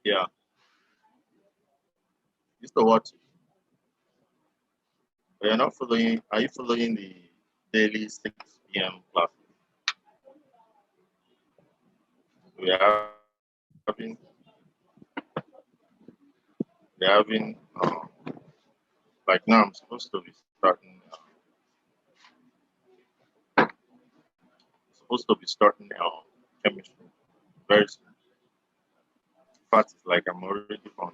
Yeah. Used to watch it. But you're not following, are you following the daily 6 p.m. classes? We are having, we're having, like now I'm supposed to be starting chemistry very soon. In fact, it's like I'm already on.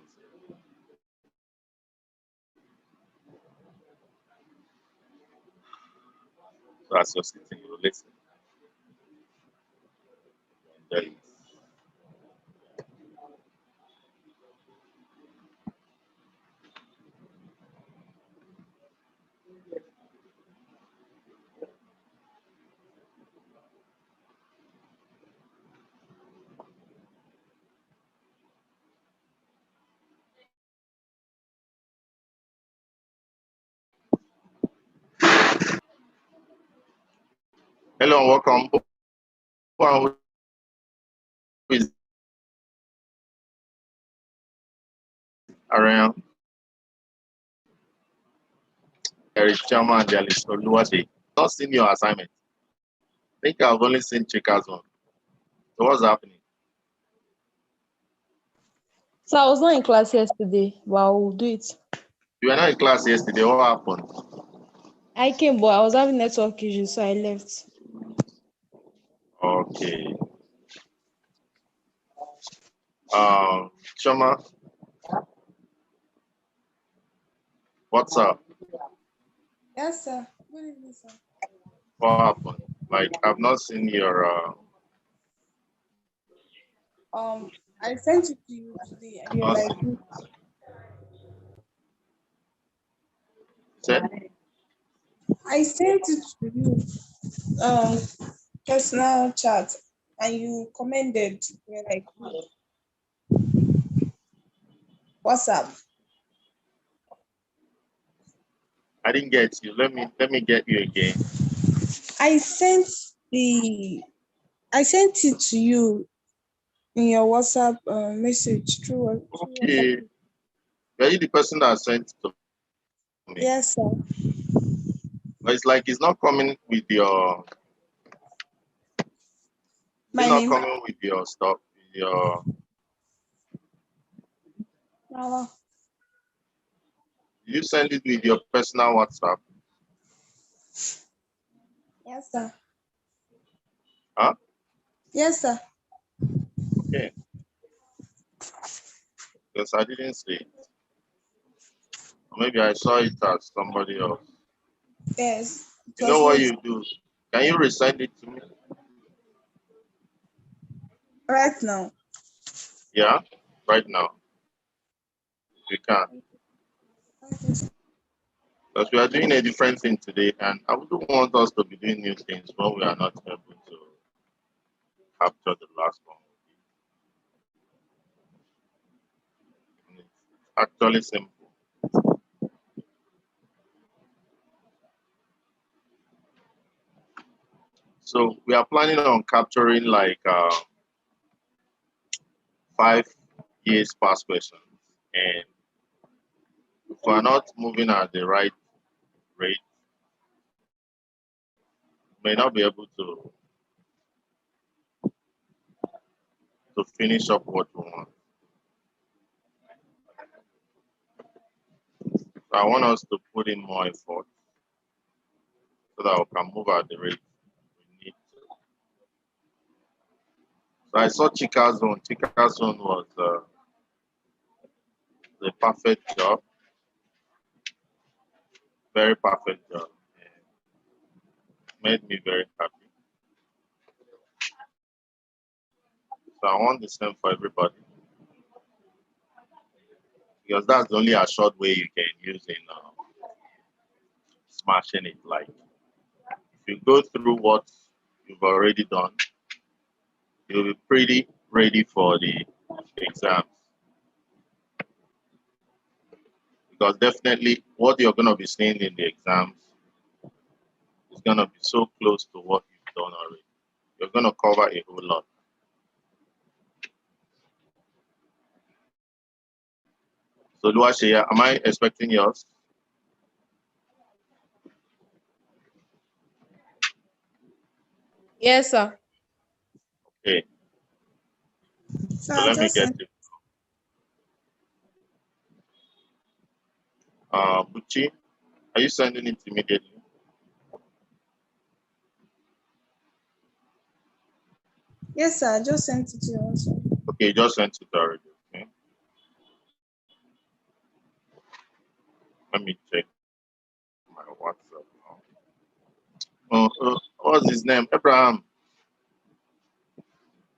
So as you're sitting, you listen. Enjoy it. Hello and welcome. Who is around? There is Chama and there is Oluwase. Not seen your assignment. I think I've only seen Chika's one. So what's happening? So I was not in class yesterday, but I will do it. You were not in class yesterday. What happened? I came, but I was having network issues, so I left. Okay. Chama, what's up? Yes, sir. Good evening, sir. What happened? Like I've not seen your I sent it to you today, and you're like, said? I sent it to you, personal chat, and you commented. You're like, what's up? I didn't get you. Let me get you again. I sent it to you in your WhatsApp message through Okay. WhatsApp. Are you the person that sent to me? Yes, sir. But it's like it's not coming with your My not name. coming with your stuff, with your you send it with your personal WhatsApp. Yes, sir. Huh? Yes, sir. Okay. Because I didn't see it. Or maybe I saw it as somebody else. Yes. You know what you do? Can you resend it to me? Right now. Yeah, right now. We can. Because we are doing a different thing today, and I wouldn't want us to be doing new things when we are not able to capture the last one. And it's actually simple. So we are planning on capturing like 5 years past questions, and if we are not moving at the right rate, we may not be able to finish up what we want. So I want us to put in more effort so that we can move at the rate we need to. So I saw Chika's one. Chika's one was the perfect job, very perfect job, and made me very happy. So I want the same for everybody, because that's the only a short way you can use in smashing it. Like if you go through what you've already done, you'll be pretty ready for the exams. Because definitely what you're going to be seeing in the exams is going to be so close to what you've done already. You're going to cover a whole lot. So Luashia, am I expecting yours? Yes, sir. Okay. So So I let me just get sent. it. Buchi, are you sending it immediately? Yes, sir. I just sent it to you also. Okay, you just sent it already. Okay. Let me check my WhatsApp now. What's his name? Abraham.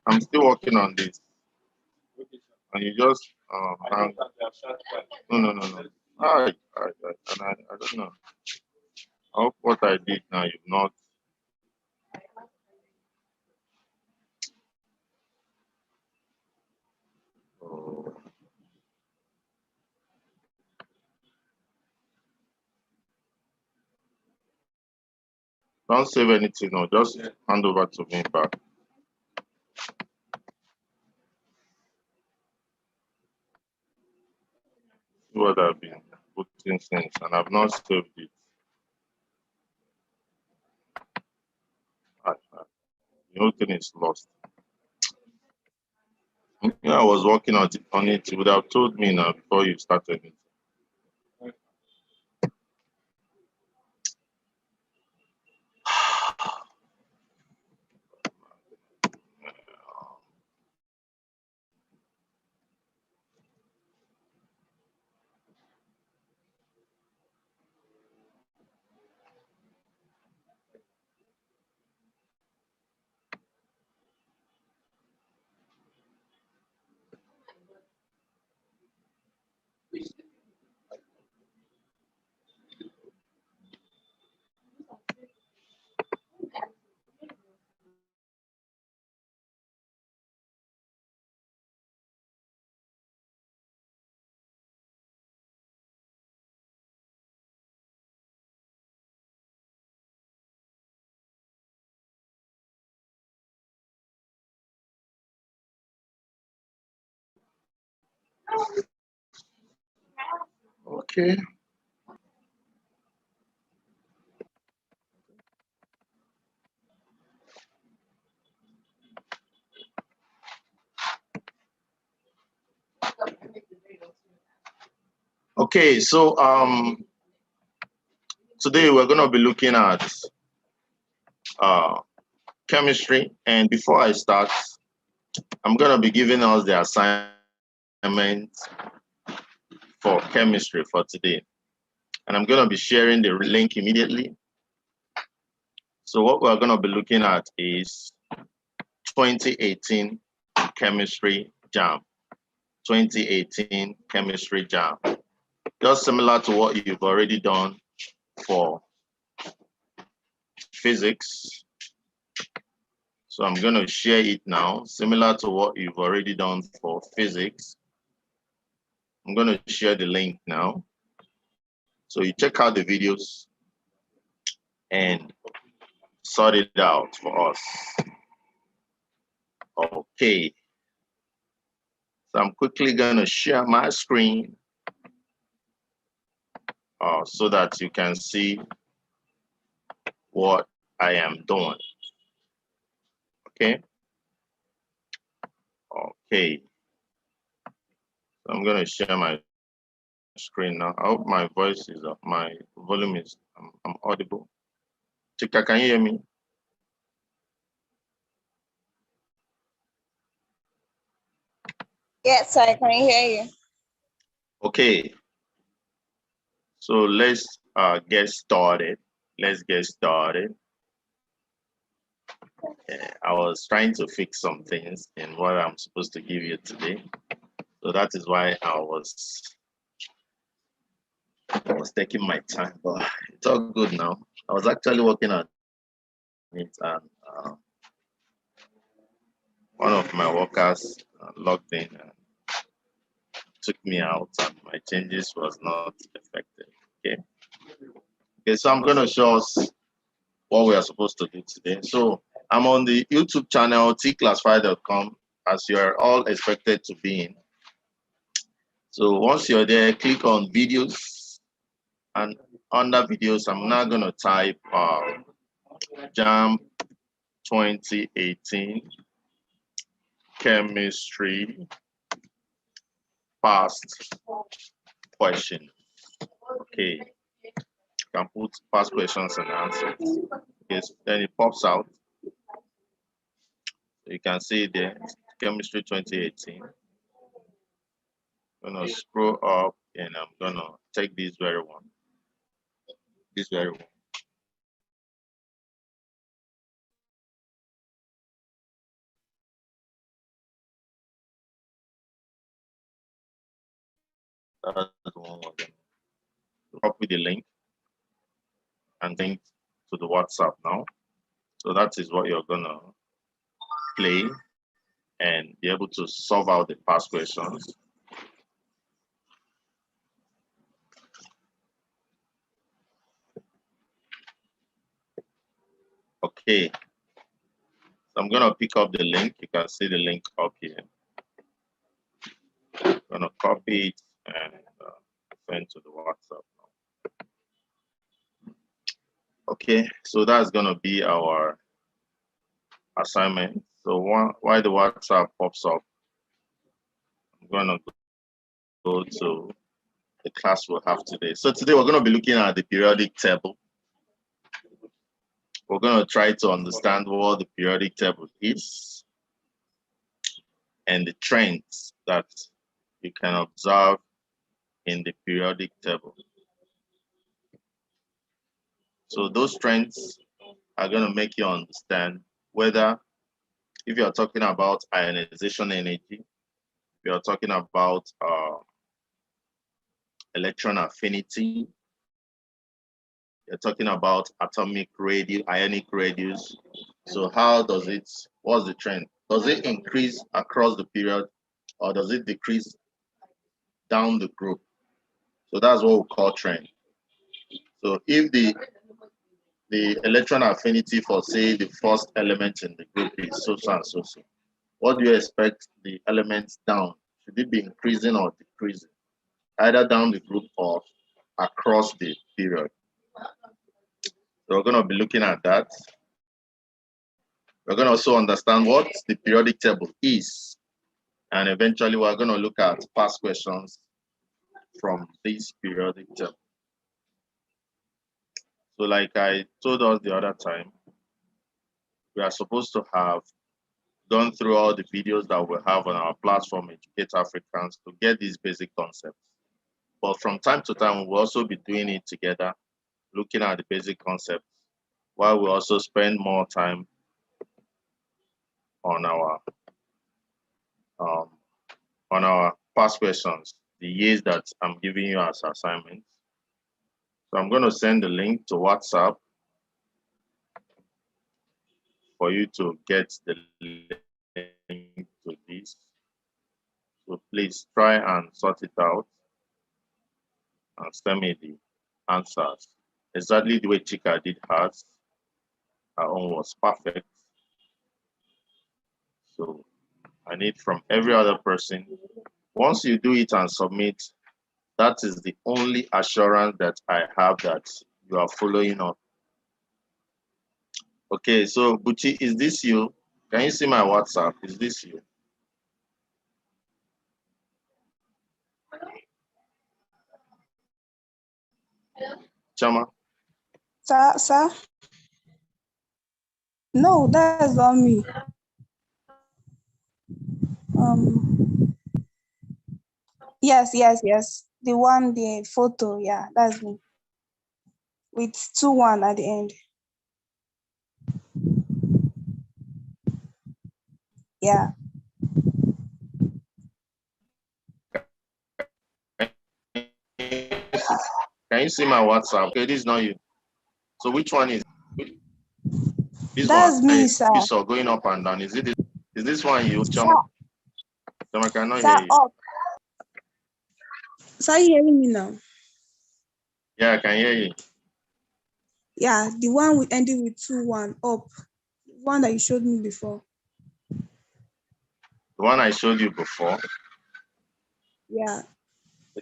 I'm still working on this. And you just no. I don't know. I hope what I did now you've not. Oh. Don't save anything. No, just hand over to me back. See what I've been putting since, and I've not saved it. The whole thing is lost. I was working on it. You would have told me now before you started it. Okay. Okay, so today we're gonna be looking at chemistry, and before I start, I'm gonna be giving us the assignment for chemistry for today, and I'm gonna be sharing the link immediately. So what we're gonna be looking at is 2018 chemistry JAMB. 2018 chemistry JAMB. Just similar to what you've already done for physics. So I'm going to share it now, similar to what you've already done for physics. I'm going to share the link now. So you check out the videos and sort it out for us. Okay. So I'm quickly going to share my screen so that you can see what I am doing. Okay. Okay. So I'm going to share my screen now. I hope my voice is up, my volume is, I'm audible. Chika, can you hear me? Yes, I can hear you. Okay. So let's get started. Let's get started. I was trying to fix some things in what I'm supposed to give you today. So that is why I was taking my time, but it's all good now. I was actually working on it, and one of my workers logged in and took me out, and my changes was not effective. Okay. Okay, so I'm gonna show us what we are supposed to do today. So I'm on the YouTube channel Tclassified.com, as you are all expected to be in. So once you're there, click on videos, and under videos, I'm now going to type JAMB 2018 chemistry past question. Okay, you can put past questions and answers. Yes, then it pops out. You can see there, chemistry 2018. I'm gonna scroll up and I'm gonna take this very one. This very one. That's the one we're gonna copy the link and link to the WhatsApp now. So that is what you're gonna play and be able to solve out the past questions. Okay, so I'm gonna pick up the link. You can see the link up here. I'm gonna copy it and send to the WhatsApp now. Okay, so that's gonna be our assignment. So while the WhatsApp pops up, I'm gonna go to the class we'll have today. So today we're gonna be looking at the periodic table. We're gonna try to understand what the periodic table is and the trends that you can observe in the periodic table. So those trends are going to make you understand whether, if you're talking about ionization energy, if you're talking about electron affinity, you're talking about atomic radius, ionic radius. So how does it, what's the trend? Does it increase across the period or does it decrease down the group? So that's what we call trend. So if the electron affinity for, say, the first element in the group is so and so, what do you expect the elements down? Should it be increasing or decreasing? Either down the group or across the period. So we're going to be looking at that. We're going to also understand what the periodic table is. And eventually we're going to look at past questions from this periodic table. So like I told us the other time, we are supposed to have gone through all the videos that we have on our platform, Educate Africans, to get these basic concepts. But from time to time, we'll also be doing it together, looking at the basic concepts, while we also spend more time on our past questions, the years that I'm giving you as assignments. So I'm going to send the link to WhatsApp for you to get the link to this. So please try and sort it out and send me the answers. Exactly the way Chika did hers. Her own was perfect. So I need from every other person. Once you do it and submit, that is the only assurance that I have that you are following up. Okay, so Buchi, is this you? Can you see my WhatsApp? Is this you? Chama? Sir? No, that's not me. Yes. The one, the photo, yeah, that's me. With 21 at the end. Yeah. Can you see my WhatsApp? Okay, this is not you. So which one is this? That's one? me, sir. You saw going up and down. Is this one you, Chama? Chama cannot Sir, hear you. up. Sir, you hearing me now? Yeah, I can hear you. Yeah, the one we ended with 21 up. The one that you showed me before. The one I showed you before. Yeah.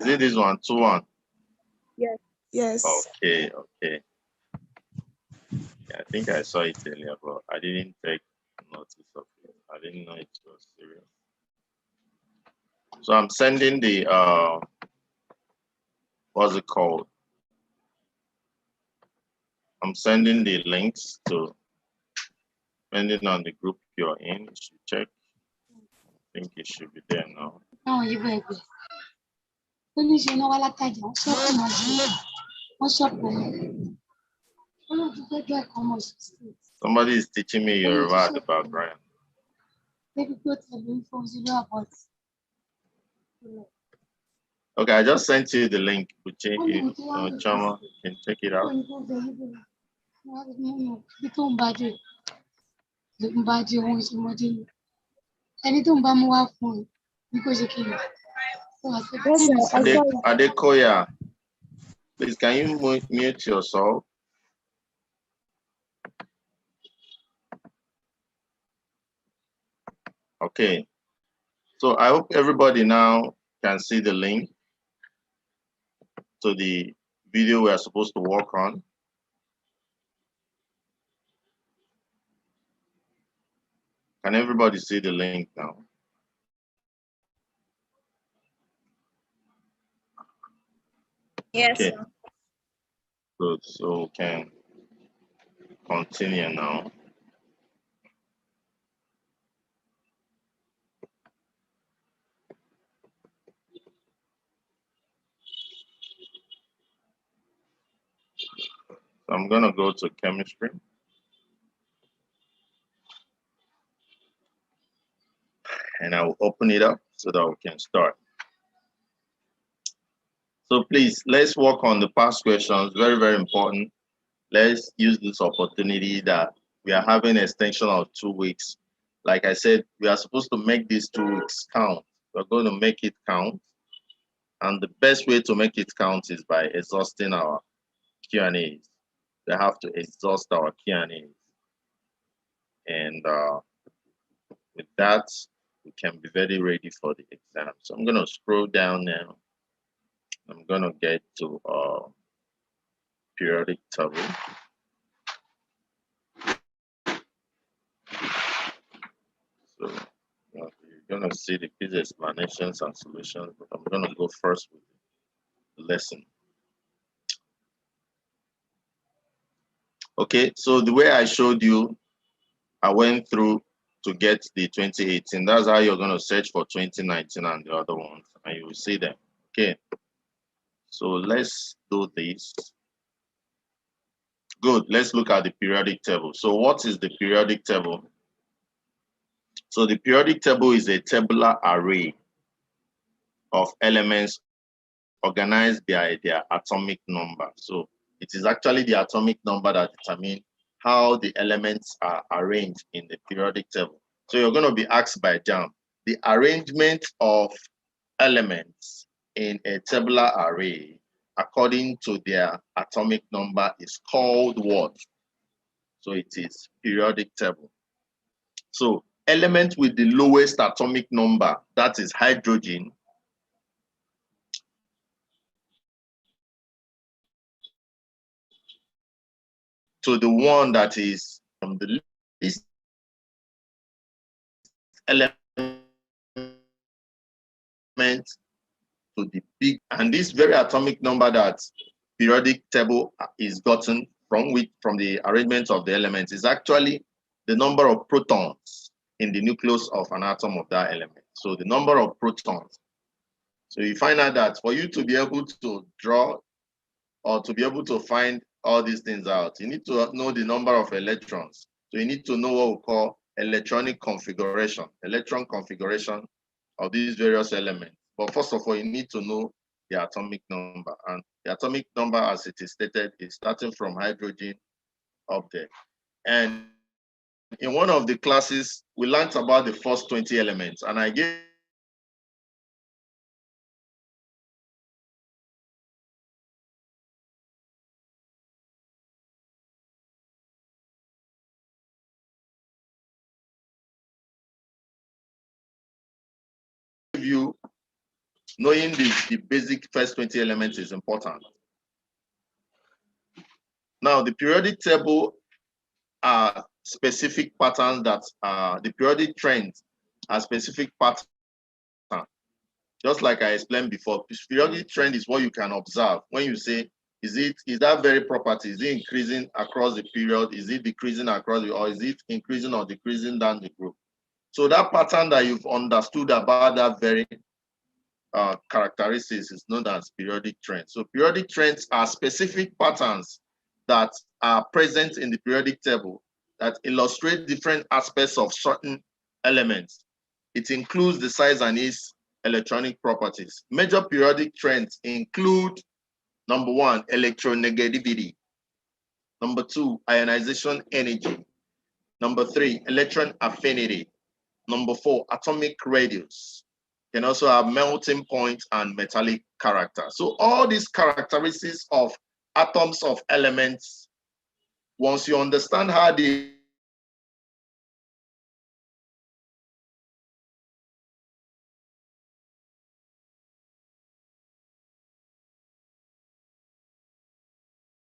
Is it this one, 2-1? Yes. Okay. Yeah, I think I saw it earlier, but I didn't take notice of it. I didn't know it was serious. So I'm sending the what's it called? I'm sending the links to, depending on the group you're in, you should check. I think it should be there now. Somebody is teaching me Yoruba at the background. Okay, I just sent you the link. Chama can check it out. Yes, sir. I saw it. Adekoya, please, can you mute yourself? Okay. So I hope everybody now can see the link to the video we are supposed to work on. Can everybody see the link now? Yes. Okay. Good. So we can continue now. So I'm going to go to chemistry. And I will open it up so that we can start. So please, let's work on the past questions. Very, very important. Let's use this opportunity that we are having an extension of 2 weeks. Like I said, we are supposed to make these 2 weeks count. We're going to make it count. And the best way to make it count is by exhausting our Q&As. We have to exhaust our Q&As. And with that, we can be very ready for the exam. So I'm going to scroll down now. I'm going to get to periodic table. So you're going to see the quiz explanations and solutions, but I'm going to go first with the lesson. Okay, so the way I showed you, I went through to get the 2018. That's how you're going to search for 2019 and the other ones, and you will see them. Okay, so let's do this. Good, let's look at the periodic table. So what is the periodic table? So the periodic table is a tabular array of elements organized by their atomic number. So it is actually the atomic number that determines how the elements are arranged in the periodic table. So you're going to be asked by JAMB, the arrangement of elements in a tabular array according to their atomic number is called what? So it is periodic table. So element with the lowest atomic number, that is hydrogen, to the one that is from the least element to the big, and this very atomic number that periodic table is gotten from the arrangement of the elements is actually the number of protons in the nucleus of an atom of that element. So the number of protons. So you find out that for you to be able to draw or to be able to find all these things out, you need to know the number of electrons. So you need to know what we call electronic configuration, electron configuration of these various elements. But first of all, you need to know the atomic number. And the atomic number, as it is stated, is starting from hydrogen up there. And in one of the classes, we learned about the first 20 elements. And I gave you knowing the basic first 20 elements is important. Now, the periodic table are specific patterns that the periodic trends are specific patterns. Just like I explained before, periodic trend is what you can observe when you say, is that very property, is it increasing across the period, is it decreasing across the, or is it increasing or decreasing down the group? So that pattern that you've understood about that very characteristics is known as periodic trends. So periodic trends are specific patterns that are present in the periodic table that illustrate different aspects of certain elements. It includes the size and its electronic properties. Major periodic trends include, number 1, electronegativity. Number 2, ionization energy. Number 3, electron affinity. Number 4, atomic radius. Can also have melting point and metallic character. So all these characteristics of atoms of elements, once you understand how they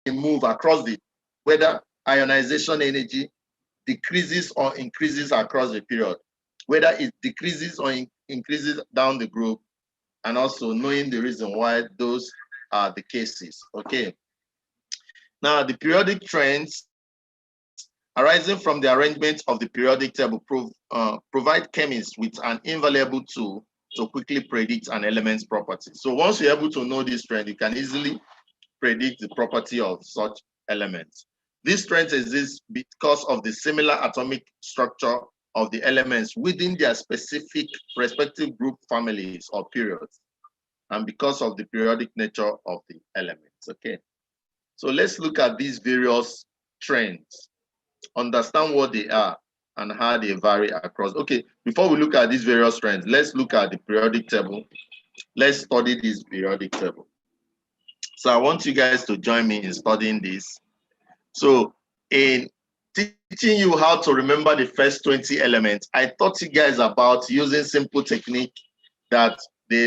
move across the, whether ionization energy decreases or increases across the period, whether it decreases or increases down the group, and also knowing the reason why those are the cases. Okay. Now, the periodic trends arising from the arrangement of the periodic table provide chemists with an invaluable tool to quickly predict an element's property. So once you're able to know this trend, you can easily predict the property of such elements. This trend exists because of the similar atomic structure of the elements within their specific respective group families or periods, and because of the periodic nature of the elements. Okay, so let's look at these various trends, understand what they are and how they vary across. Okay, before we look at these various trends, let's look at the periodic table. Let's study this periodic table. So I want you guys to join me in studying this. So in teaching you how to remember the first 20 elements, I taught you guys about using simple technique that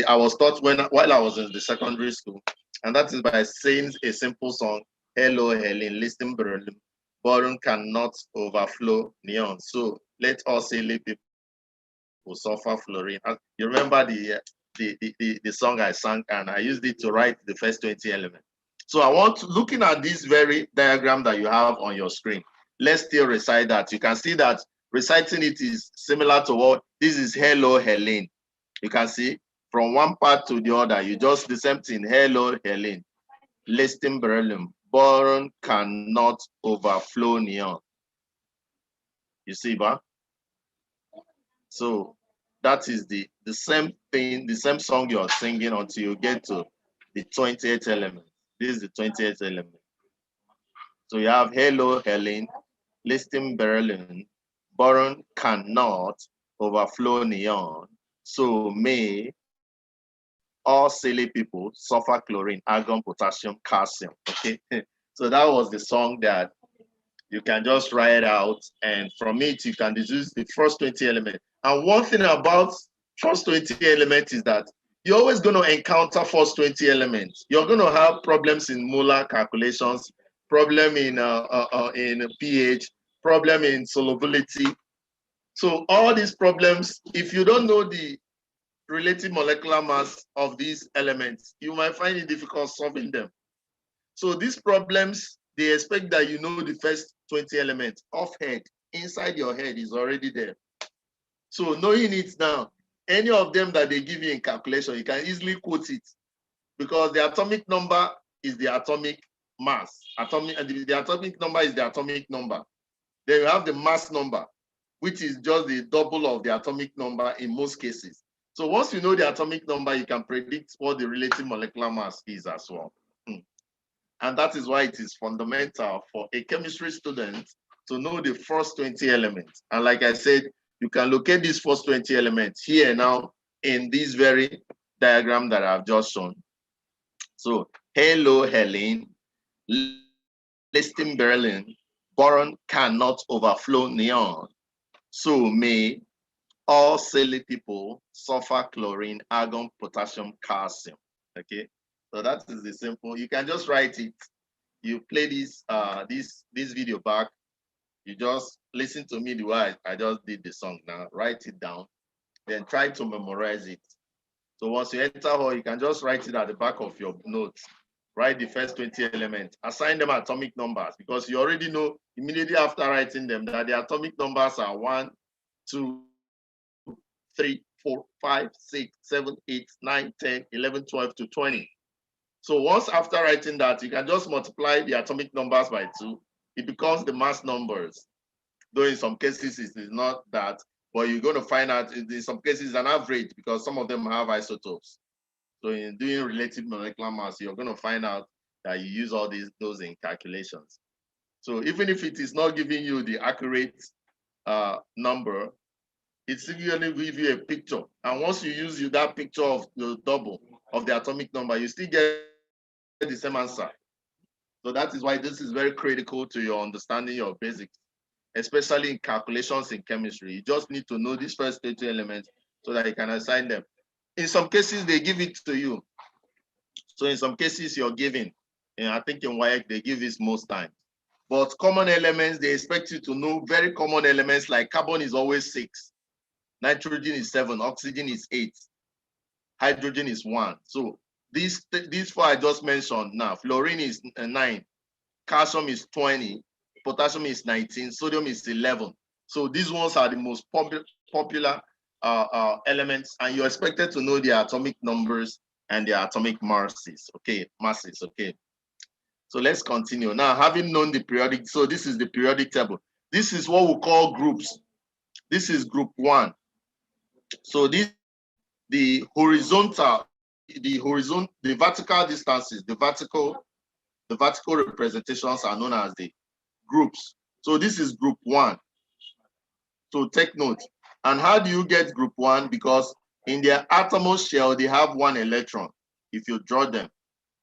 I was taught while I was in the secondary school. And that is by saying a simple song, hello, Helen, listen, Berlin, boron cannot overflow neon. So let us say people suffer fluorine. You remember the song I sang, and I used it to write the first 20 elements. So I want, looking at this very diagram that you have on your screen, let's still recite that. You can see that reciting it is similar to what this is, hello, Helen. You can see from one part to the other, you just the same thing, hello, Helen. Listing beryllium, boron cannot overflow neon. You see, ba? So that is the same thing, the same song you're singing until you get to the 28th element. This is the 28th element. So you have hello, Helen, listing beryllium, boron cannot overflow neon. So may all silly people suffer chlorine, argon, potassium, calcium. Okay. So that was the song that you can just write out, and from it you can deduce the first 20 elements. And one thing about first 20 elements is that you're always going to encounter first 20 elements. You're going to have problems in molar calculations, problem in pH, problem in solubility. So all these problems, if you don't know the relative molecular mass of these elements, you might find it difficult solving them. So these problems, they expect that you know the first 20 elements off head, inside your head is already there. So knowing it now, any of them that they give you in calculation, you can easily quote it, because the atomic number is the atomic mass. The atomic number is the atomic number. Then you have the mass number, which is just the double of the atomic number in most cases. So once you know the atomic number, you can predict what the relative molecular mass is as well. And that is why it is fundamental for a chemistry student to know the first 20 elements. And like I said, you can locate these first 20 elements here now in this very diagram that I've just shown. So, hello, Helen, listing beryllium, boron cannot overflow neon. So may all silly people, sulfur, chlorine, argon, potassium, calcium. Okay, so that is the simple. You can just write it. You play this this video back. You just listen to me the way I just did the song now. Write it down, then try to memorize it. So once you enter hall, you can just write it at the back of your notes. Write the first 20 elements. Assign them atomic numbers because you already know immediately after writing them that the atomic numbers are 1, 2, 3, 4, 5, 6, 7, 8, 9, 10, 11, 12 to 20. So once after writing that, you can just multiply the atomic numbers by 2. It becomes the mass numbers. Though in some cases it is not that, but you're going to find out in some cases an average because some of them have isotopes. So in doing relative molecular mass, you're going to find out that you use all those in calculations. So even if it is not giving you the accurate number, it's going to give you a picture. And once you use that picture of the double of the atomic number, you still get the same answer. So that is why this is very critical to your understanding of basics, especially in calculations in chemistry. You just need to know these first 30 elements so that you can assign them. In some cases, they give it to you. So in some cases, you're giving. And I think in WAEC, they give this most times. But common elements, they expect you to know very common elements like carbon is always 6. Nitrogen is 7. Oxygen is 8. Hydrogen is 1. So these 4 I just mentioned now. Fluorine is 9. Calcium is 20. Potassium is 19. Sodium is 11. So these ones are the most popular elements, and you're expected to know their atomic numbers and their atomic masses. Okay, masses. Okay. So let's continue. Now, having known the periodic, so this is the periodic table. This is what we call groups. This is group 1. So this the horizontal, the vertical distances, the vertical representations are known as the groups. So this is group 1. So take note. And how do you get group 1? Because in their outermost shell, they have 1 electron, if you draw them.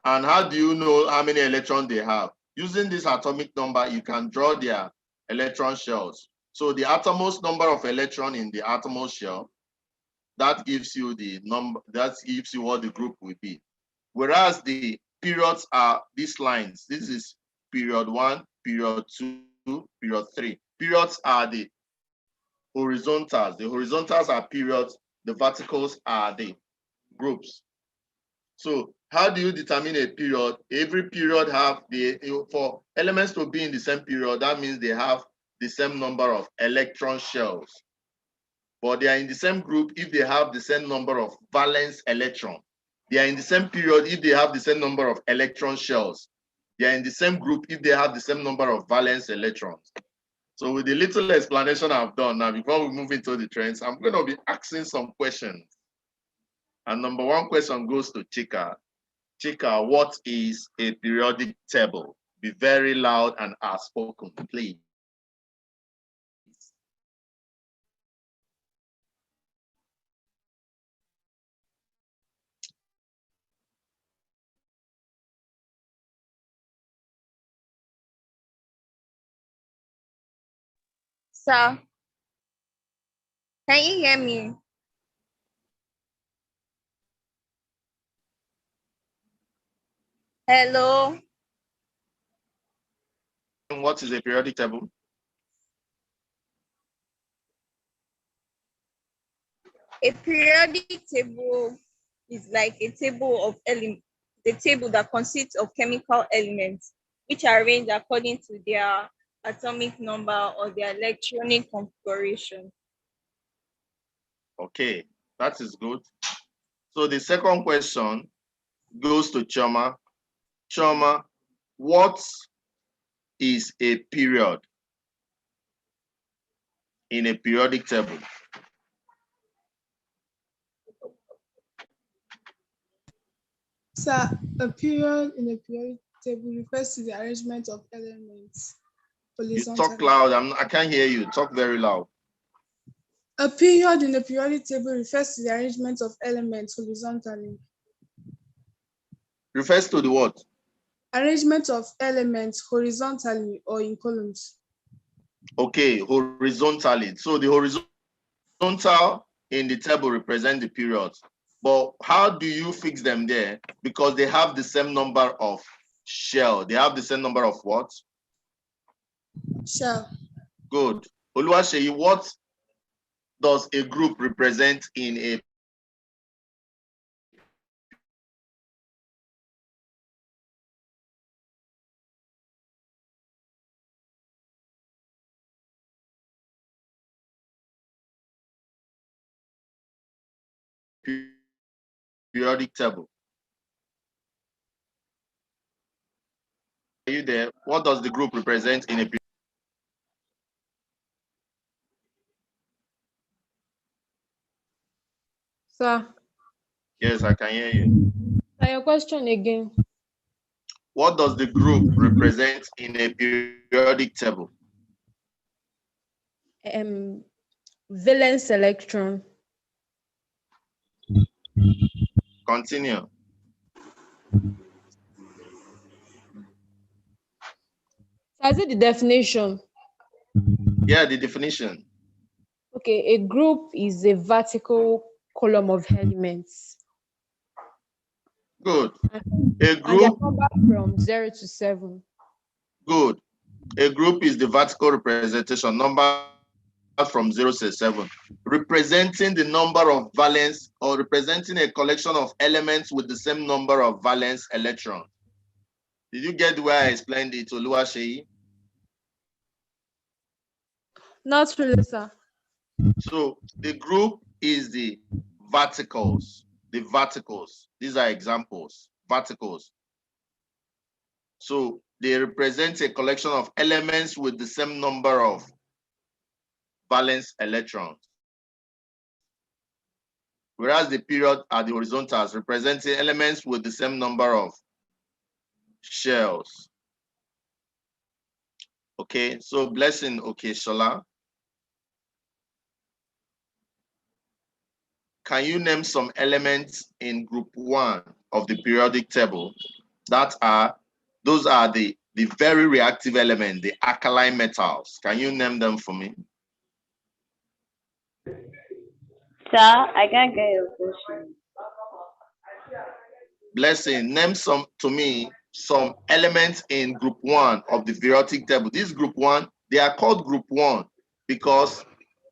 And how do you know how many electrons they have? Using this atomic number, you can draw their electron shells. So the outermost number of electron in the outermost shell, that gives you the number, that gives you what the group will be. Whereas the periods are these lines. This is period 1, period 2, period 3. Periods are the horizontals. The horizontals are periods. The verticals are the groups. So how do you determine a period? Every period have for elements to be in the same period, that means they have the same number of electron shells. But they are in the same group if they have the same number of valence electrons. They are in the same period if they have the same number of electron shells. They are in the same group if they have the same number of valence electrons. So with the little explanation I've done now, before we move into the trends, I'm going to be asking some questions. And number 1 question goes to Chika. Chika, what is a periodic table? Be very loud and outspoken, please. Sir, can you hear me? Hello? What is a periodic table? A periodic table is like a table of elements, the table that consists of chemical elements, which are arranged according to their atomic number or their electronic configuration. Okay, that is good. So the second question goes to Choma. Choma, what is a period in a periodic table? Sir, a period in a periodic table refers to the arrangement of elements You horizontally. talk loud. I can't hear you. Talk very loud. A period in a periodic table refers to the arrangement of elements horizontally. Refers to the what? Arrangement of elements horizontally or in columns. Okay, horizontally. So the horizontal horizontal in the table represent the periods. But how do you fix them there? Because they have the same number of shell. They have the same number of what? Shell. Good. Oluwaseyi, what does a group represent in a periodic table? Are you there? What does the group represent in a periodic? Sir, Yes, I can hear you. your question again. What does the group represent in a periodic table? Valence electron. Continue. So is it the definition? Yeah, the definition. Okay, a group is a vertical column of elements. Good. A And they group. are numbered from 0 to 7. Good. A group is the vertical representation, number from 0 to 7, representing the number of valence or representing a collection of elements with the same number of valence electrons. Did you get the way I explained it, Oluwaseyi? Not really, sir. So the group is the verticals. The verticals. These are examples. Verticals. So they represent a collection of elements with the same number of valence electrons. Whereas the period are the horizontals, representing elements with the same number of shells. Okay, so Blessing Okeshola. Can you name some elements in group 1 of the periodic table that are, those are the very reactive elements, the alkaline metals? Can you name them for me? Sir, I can't get your question. Blessing, name some to me some elements in group 1 of the periodic table. This group 1, they are called group 1 because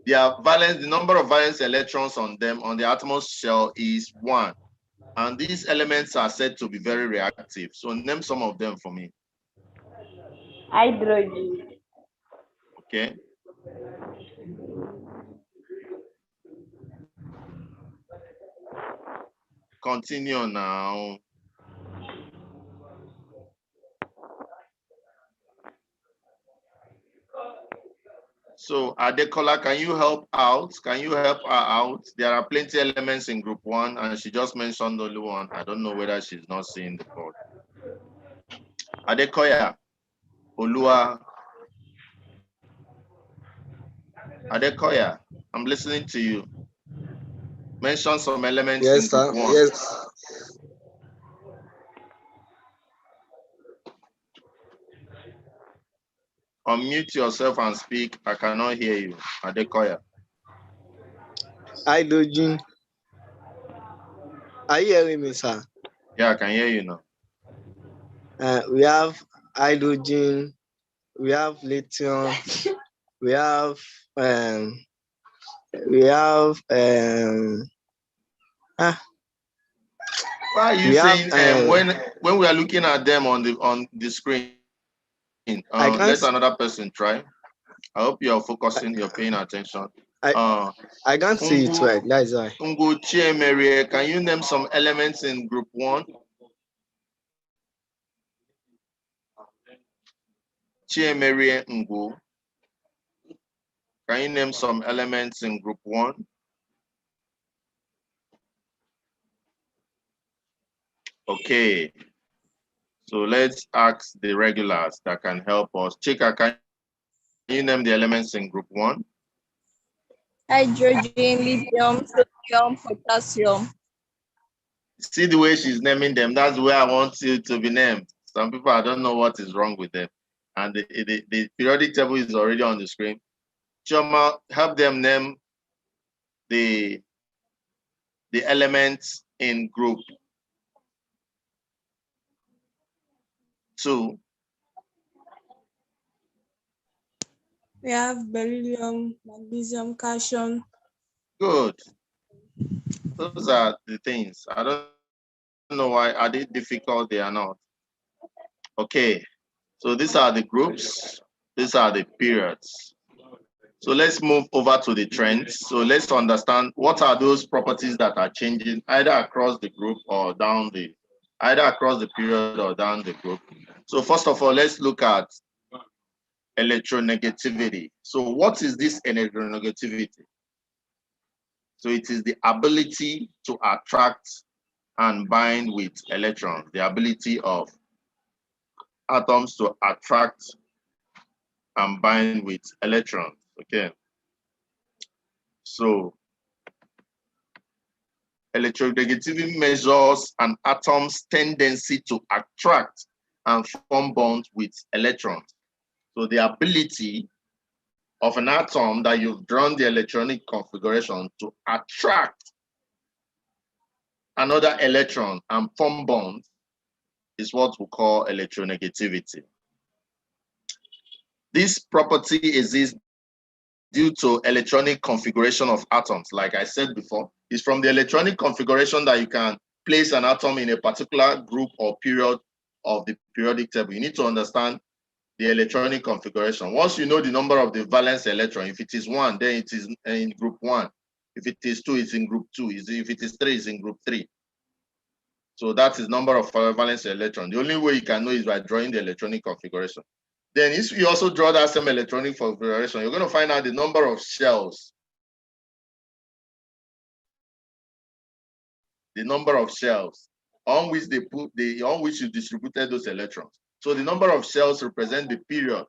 their valence, the number of valence electrons on them on the atomos shell is 1. And these elements are said to be very reactive. So name some of them for me. Hydrogen. Okay. Continue now. So Adekola, can you help out? Can you help her out? There are plenty of elements in group 1 and she just mentioned only one. I don't know whether she's not seeing the board. Adekoya, Olua. Adekoya, I'm listening to you. Mention some elements in group 1. Yes. Unmute yourself and speak. I cannot hear you. Adekoya. Hydrogen. Are you hearing me, sir? Yeah, I can hear you now. We have hydrogen, we have lithium, we have why are you saying when we are looking at them on the screen? Let another person try. I hope you're focusing, you're paying attention. I can't see it right. That's why. Ungu Chiemerie, can you name some elements in group 1? Chiemerie Ungu. Can you name some elements in group 1? Okay. So let's ask the regulars that can help us. Chika, can you name the elements in group 1? Hydrogen, lithium, sodium, potassium. See the way she's naming them. That's the way I want you to be named. Some people, I don't know what is wrong with them. And the periodic table is already on the screen. Choma, help them name the elements in group 2. We have beryllium, magnesium, calcium. Good. Those are the things. I don't know why are they difficult, they are not. Okay, so these are the groups, these are the periods. So let's move over to the trends. So let's understand what are those properties that are changing either across the group or down the, either across the period or down the group. So first of all, let's look at electronegativity. So what is this electronegativity? So it is the ability to attract and bind with electrons, the ability of atoms to attract and bind with electrons. Okay. So electronegativity measures an atom's tendency to attract and form bonds with electrons. So the ability of an atom that you've drawn the electronic configuration to attract another electron and form bonds is what we call electronegativity. This property exists due to electronic configuration of atoms. Like I said before, it's from the electronic configuration that you can place an atom in a particular group or period of the periodic table. You need to understand the electronic configuration. Once you know the number of the valence electron, if it is 1, then it is in group 1. If it is 2, it's in group 2. If it is 3, it's in group 3. So that is number of valence electron. The only way you can know is by drawing the electronic configuration. Then if you also draw that same electronic configuration, you're going to find out the number of shells. The number of shells on which they put on which you distributed those electrons. So the number of shells represent the period.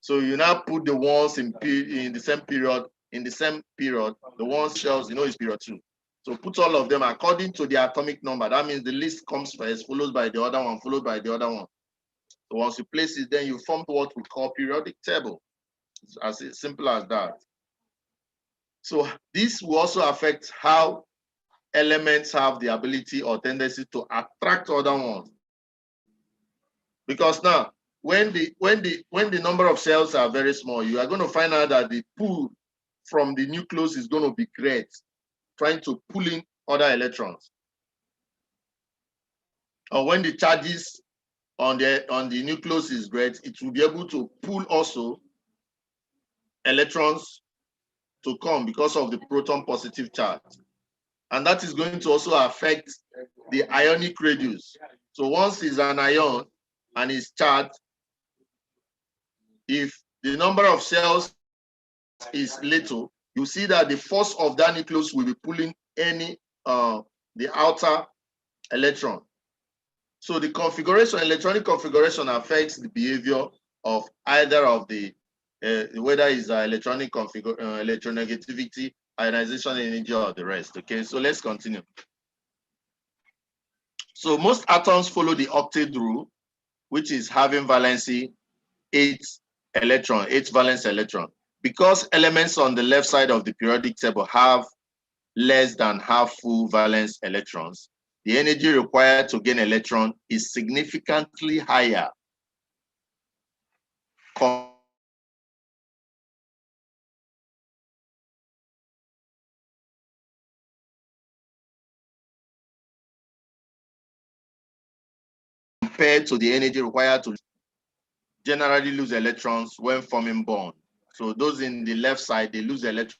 So you now put the ones in the same period, the ones shells, you know, is period 2. So put all of them according to the atomic number. That means the list comes first, followed by the other one, followed by the other one. So once you place it, then you form what we call periodic table. It's as simple as that. So this will also affect how elements have the ability or tendency to attract other ones. Because now, when the number of cells are very small, you are going to find out that the pull from the nucleus is going to be great, trying to pull in other electrons. Or when the charges on the nucleus is great, it will be able to pull also electrons to come because of the proton positive charge. And that is going to also affect the ionic radius. So once it's an ion and it's charged, if the number of cells is little, you see that the force of that nucleus will be pulling any the outer electron. So the configuration, electronic configuration, affects the behavior of either of the whether it's electronic electronegativity, ionization energy, or the rest. Okay, so let's continue. So most atoms follow the Octet Rule, which is having valency 8 valence electron. Because elements on the left side of the periodic table have less than half full valence electrons, the energy required to gain electron is significantly higher compared to the energy required to generally lose electrons when forming bond. So those in the left side, they lose electrons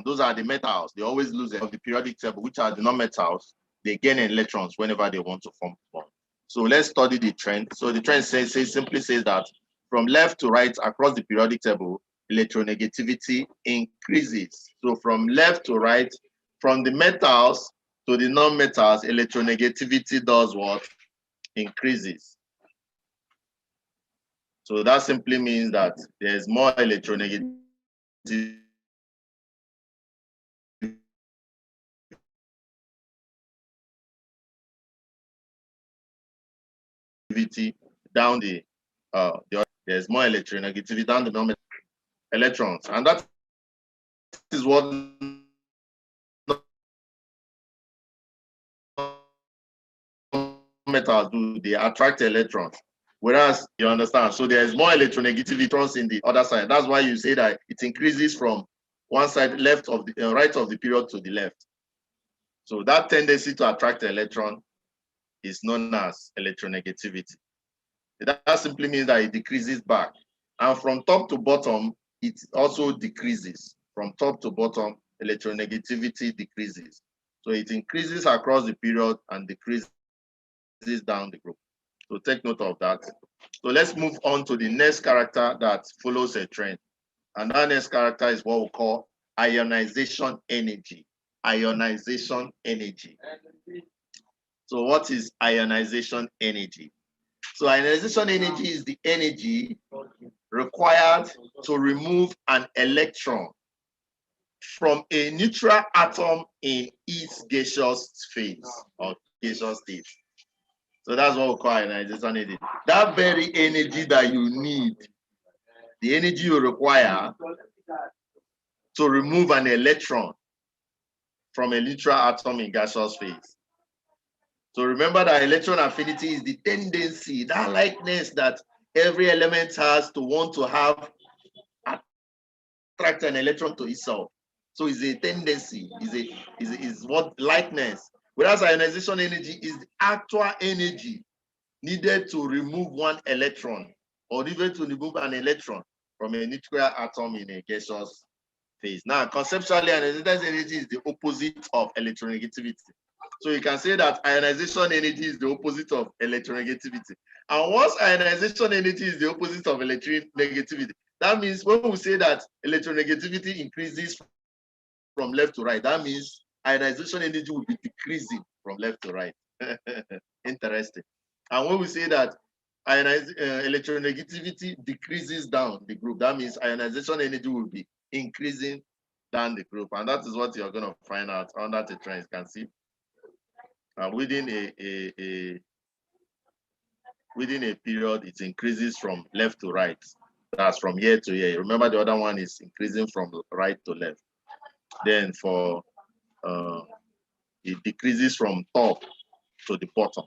Those are the metals. They always lose of the periodic table, which are the non-metals. They gain electrons whenever they want to form bond. So let's study the trend. So the trend simply says that from left to right across the periodic table, electronegativity increases. So from left to right, from the metals to the non-metals, electronegativity does what? Increases. So that simply means that there's more electronegativity electronegativity down there's more electronegativity down the non-metal electrons, and that is what metals do. They attract electrons, whereas you understand, so there's more electronegativity electrons in the other side. That's why you say that it increases from one side left of the right of the period to the left. So that tendency to attract the electron is known as electronegativity. That simply means that it decreases back, and from top to bottom it also decreases. From top to bottom, electronegativity decreases. So it increases across the period and decreases down the group. So take note of that. So let's move on to the next character that follows a trend. And that next character is what we call ionization energy. Ionization energy. So what is ionization energy? So ionization energy is the energy required to remove an electron from a neutral atom in its gaseous phase or gaseous state. So that's what we call ionization energy. That very energy that you need, the energy you require to remove an electron from a neutral atom in gaseous phase. So remember that electron affinity is the tendency, that likeness that every element has to want to have attract an electron to itself. So it's a tendency, is what likeness. Whereas ionization energy is the actual energy needed to remove one electron, or even to remove an electron from a neutral atom in a gaseous phase. Now, conceptually, ionization energy is the opposite of electronegativity. So you can say that ionization energy is the opposite of electronegativity. And once ionization energy is the opposite of electronegativity, that means when we say that electronegativity increases from left to right, that means ionization energy will be decreasing from left to right. Interesting. And when we say that electronegativity decreases down the group, that means ionization energy will be increasing down the group. And that is what you're going to find out under the trend. You can see within a period, it increases from left to right. That's from year to year. Remember, the other one is increasing from right to left. Then for it decreases from top to the bottom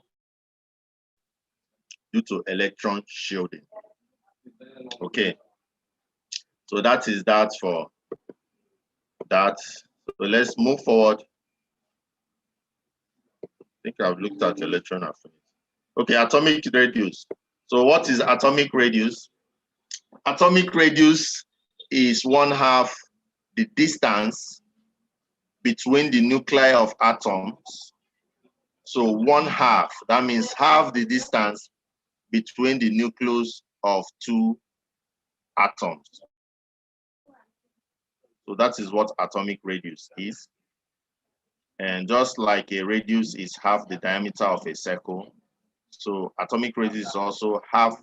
due to electron shielding. Okay, so that is that for that. So let's move forward. I think I've looked at electron affinity. Okay, atomic radius. So what is atomic radius? Atomic radius is 1/2 the distance between the nuclei of atoms. So 1/2, that means half the distance between the nucleus of two atoms. So that is what atomic radius is. And just like a radius is half the diameter of a circle, so atomic radius is also half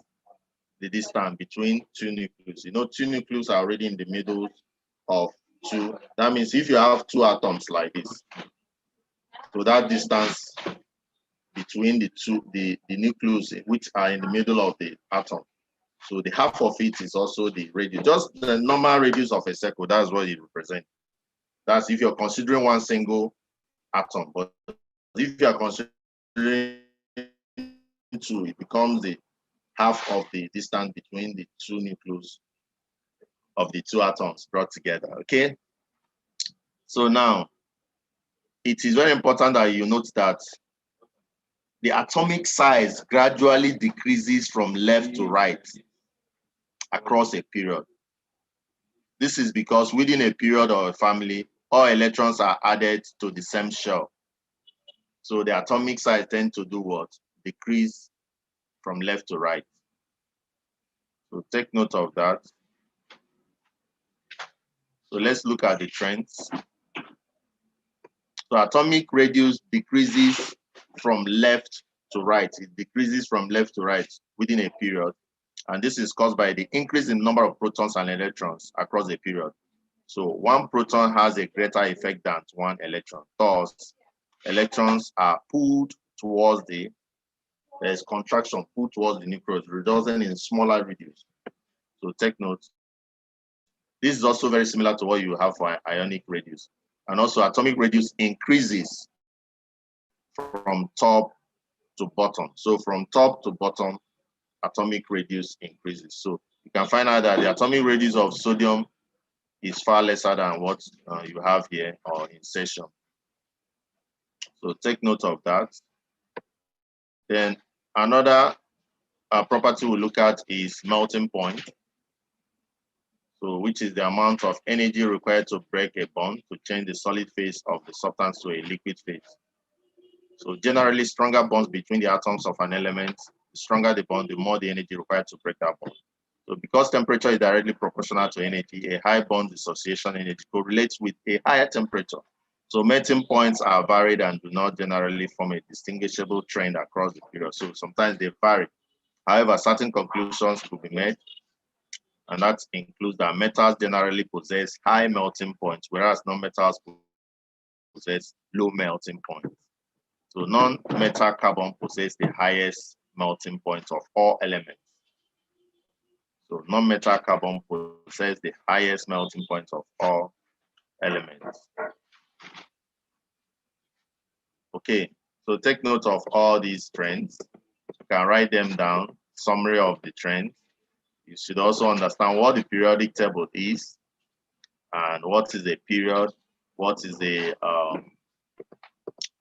the distance between two nucleus. You know, two nucleus are already in the middle of two. That means if you have two atoms like this, so that distance between the nucleus which are in the middle of the atom, so the half of it is also the radius, just the normal radius of a circle. That's what it represents. That's if you're considering one single atom, but if you are considering two, it becomes the half of the distance between the two nucleus of the two atoms brought together. Okay, so now it is very important that you note that the atomic size gradually decreases from left to right across a period. This is because within a period or a family, all electrons are added to the same shell. So the atomic size tends to do what? Decrease from left to right. So take note of that. So let's look at the trends. So atomic radius decreases from left to right. It decreases from left to right within a period. And this is caused by the increase in number of protons and electrons across a period. So one proton has a greater effect than one electron. Thus, electrons are pulled towards the there's contraction pulled towards the nucleus, resulting in smaller radius. So take note. This is also very similar to what you have for ionic radius. And also atomic radius increases from top to bottom. So from top to bottom, atomic radius increases. So you can find out that the atomic radius of sodium is far lesser than what you have here or in cesium. So take note of that. Then another property we'll look at is melting point. So which is the amount of energy required to break a bond to change the solid phase of the substance to a liquid phase. So generally, stronger bonds between the atoms of an element, the stronger the bond, the more the energy required to break that bond. So because temperature is directly proportional to energy, a high bond dissociation energy correlates with a higher temperature. So melting points are varied and do not generally form a distinguishable trend across the period. So sometimes they vary. However, certain conclusions could be made, and that includes that metals generally possess high melting points, whereas non-metals possess low melting points. So non-metal carbon possess the highest melting point of all elements. So non-metal carbon possess the highest melting point of all elements. Okay, so take note of all these trends. You can write them down, summary of the trends. You should also understand what the periodic table is and what is a period, what is a,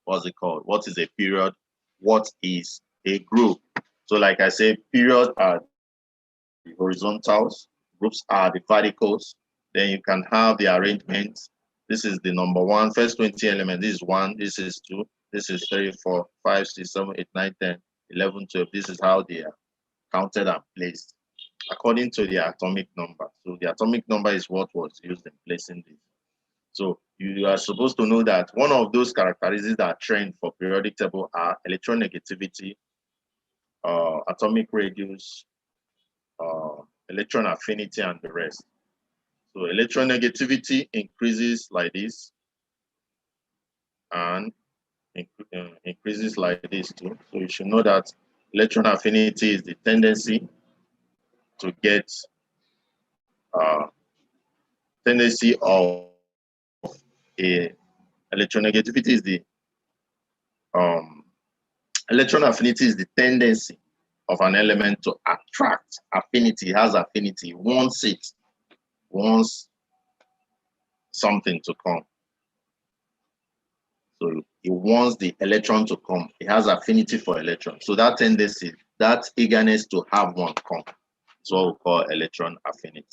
what's it called? What is a period? What is a group? So like I said, periods are the horizontals, groups are the verticals. Then you can have the arrangement. This is the number one, first 20 elements. This is 1, this is 2, this is 3, 4, 5, 6, 7, 8, 9, 10, 11, 12. This is how they are counted and placed according to the atomic number. So the atomic number is what was used in placing this. So you are supposed to know that one of those characteristics that trend for periodic table are electronegativity, atomic radius, electron affinity, and the rest. So electronegativity increases like this and increases like this too. So you should know that electron affinity is the tendency to get tendency of a electronegativity is the electron affinity is the tendency of an element to attract. Affinity has affinity, wants it, wants something to come. So it wants the electron to come. It has affinity for electron. So that tendency, that eagerness to have one come, is what we call electron affinity.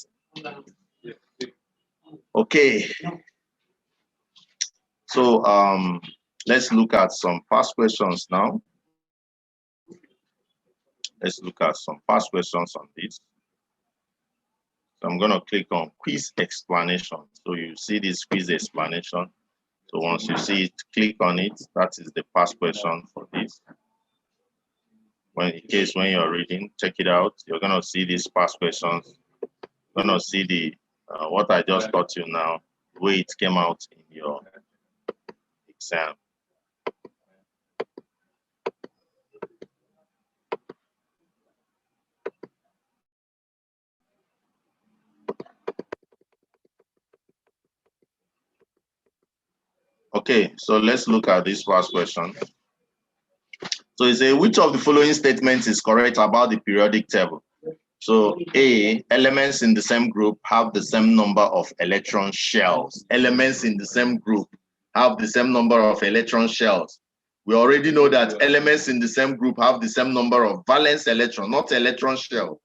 Okay. So let's look at some past questions now. Let's look at some past questions on this. So I'm going to click on quiz explanation. So you see this quiz explanation. So once you see it, click on it. That is the past question for this. In case when you're reading, check it out. You're going to see these past questions. You're going to see the what I just taught you now, the way it came out in your exam. Okay, so let's look at this first question. So it says, which of the following statements is correct about the periodic table? So A, elements in the same group have the same number of electron shells. Elements in the same group have the same number of electron shells. We already know that elements in the same group have the same number of valence electron, not electron shell.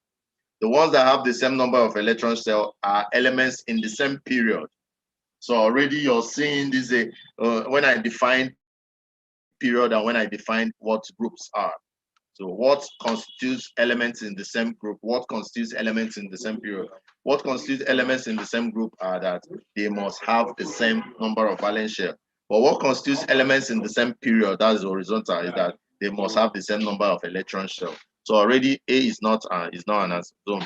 The ones that have the same number of electron shell are elements in the same period. So already you're seeing this when I define period and when I define what groups are. So what constitutes elements in the same group? What constitutes elements in the same period? What constitutes elements in the same group are that they must have the same number of valence shell. But what constitutes elements in the same period, that is horizontal, is that they must have the same number of electron shell. So already A is not an answer. So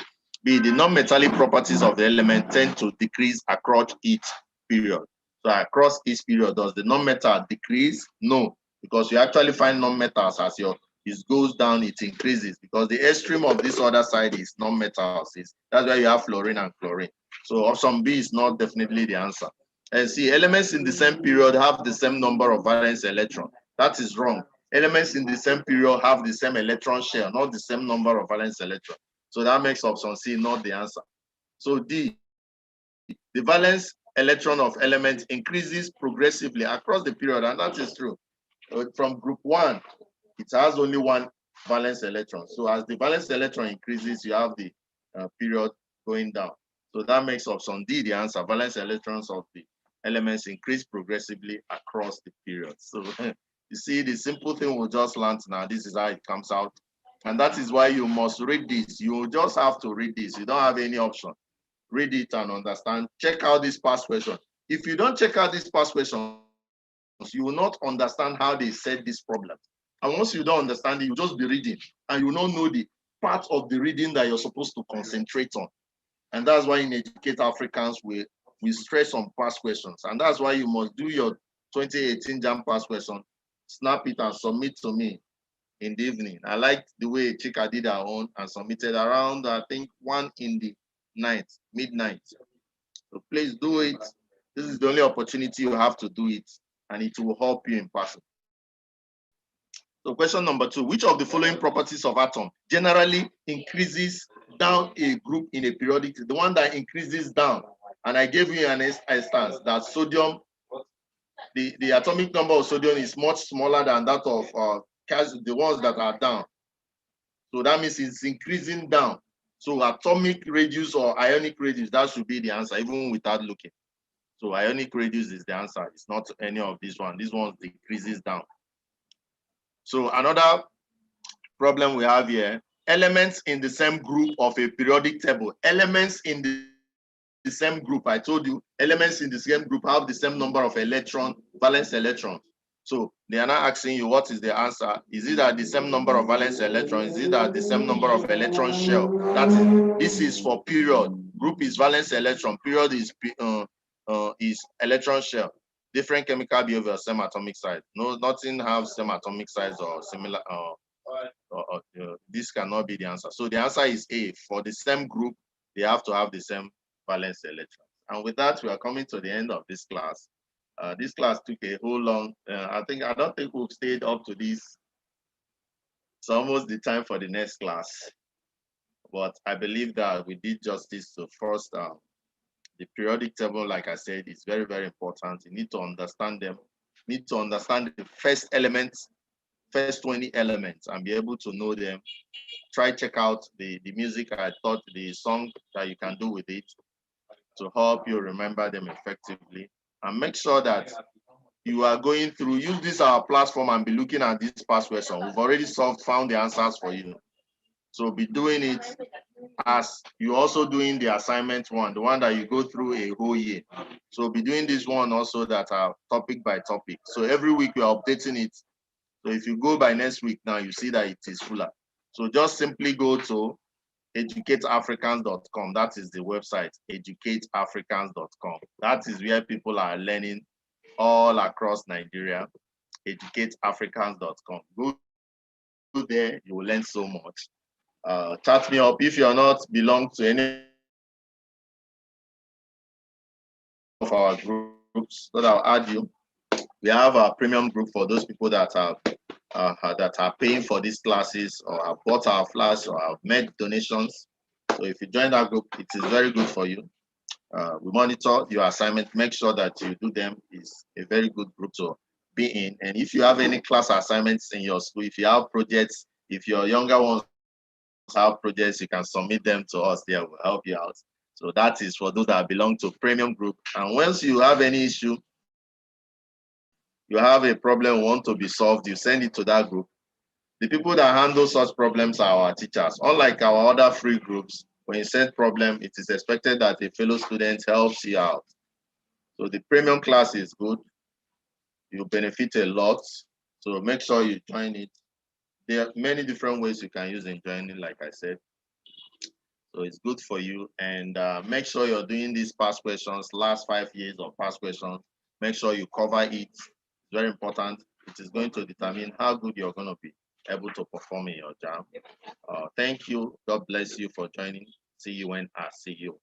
B, the non-metallic properties of the element tend to decrease across each period. So across each period, does the non-metal decrease? No, because you actually find non-metals as your it goes down, it increases, because the extreme of this other side is non-metals. That's why you have fluorine and chlorine. So option B is not definitely the answer. And see, elements in the same period have the same number of valence electrons. That is wrong. Elements in the same period have the same electron share, not the same number of valence electrons. So that makes option C not the answer. So D, the valence electron of elements increases progressively across the period, and that is true. From group 1, it has only one valence electron. So as the valence electron increases, you have the period going down. So that makes option D the answer. Valence electrons of the elements increase progressively across the period. So you see, the simple thing we just learned now, this is how it comes out. And that is why you must read this. You just have to read this. You don't have any option. Read it and understand. Check out this past question. If you don't check out this past question, you will not understand how they said this problem. And once you don't understand it, you just be reading and you will not know the part of the reading that you're supposed to concentrate on. And that's why in Educate Africans, we stress on past questions. And that's why you must do your 2018 JAMB past question, snap it and submit to me in the evening. I like the way Chika did her own and submitted around, I think, 1 in the night, midnight. So please do it. This is the only opportunity you have to do it, and it will help you in passing. So question number 2, which of the following properties of atom generally increases down a group in a periodic, the one that increases down? And I gave you an instance that sodium, the atomic number of sodium is much smaller than that of the ones that are down. So that means it's increasing down. So atomic radius or ionic radius, that should be the answer, even without looking. So ionic radius is the answer. It's not any of this one. This one decreases down. So another problem we have here, elements in the same group of a periodic table. Elements in the same group, I told you, elements in the same group have the same number of valence electrons. So they are not asking you what is the answer. Is it at the same number of valence electrons? Is it at the same number of electron shell? This is for period. Group is valence electron. Period is electron shell. Different chemical behavior, same atomic size. No, nothing have same atomic size or similar. This cannot be the answer. So the answer is A. For the same group, they have to have the same valence electrons. And with that, we are coming to the end of this class. This class took a whole long, I don't think we've stayed up to this. It's almost the time for the next class. But I believe that we did justice to first, the periodic table, like I said, is very, very important. You need to understand them. You need to understand the first elements, first 20 elements, and be able to know them. Try check out the music. I thought the song that you can do with it to help you remember them effectively. And make sure that you are going through, use this our platform and be looking at this past question. We've already found the answers for you. So be doing it as you also doing the assignment one, the one that you go through a whole year. So be doing this one also that are topic by topic. So every week we are updating it. So if you go by next week now, you see that it is fuller. So just simply go to educateafricans.com. That is the website, educateafricans.com. That is where people are learning all across Nigeria, educateafricans.com. Go there, you will learn so much. Chat me up if you're not belong to any of our groups, so that I'll add you. We have a premium group for those people that are paying for these classes or have bought our flash or have made donations. So if you join that group, it is very good for you. We monitor your assignment, make sure that you do them. Is a very good group to be in. And if you have any class assignments in your school, if you have projects, if your younger ones have projects, you can submit them to us there. We'll help you out. So that is for those that belong to premium group. And once you have any issue, you have a problem want to be solved, you send it to that group. The people that handle such problems are our teachers. Unlike our other free groups, when you send problem, it is expected that a fellow student helps you out. So the premium class is good. You benefit a lot. So make sure you join it. There are many different ways you can use in joining, like I said. So it's good for you. And make sure you're doing these past questions, last 5 years of past questions. Make sure you cover it. It's very important. It is going to determine how good you're going to be. able to perform in your JAMB. Thank you. God bless you for joining. See you when I see you.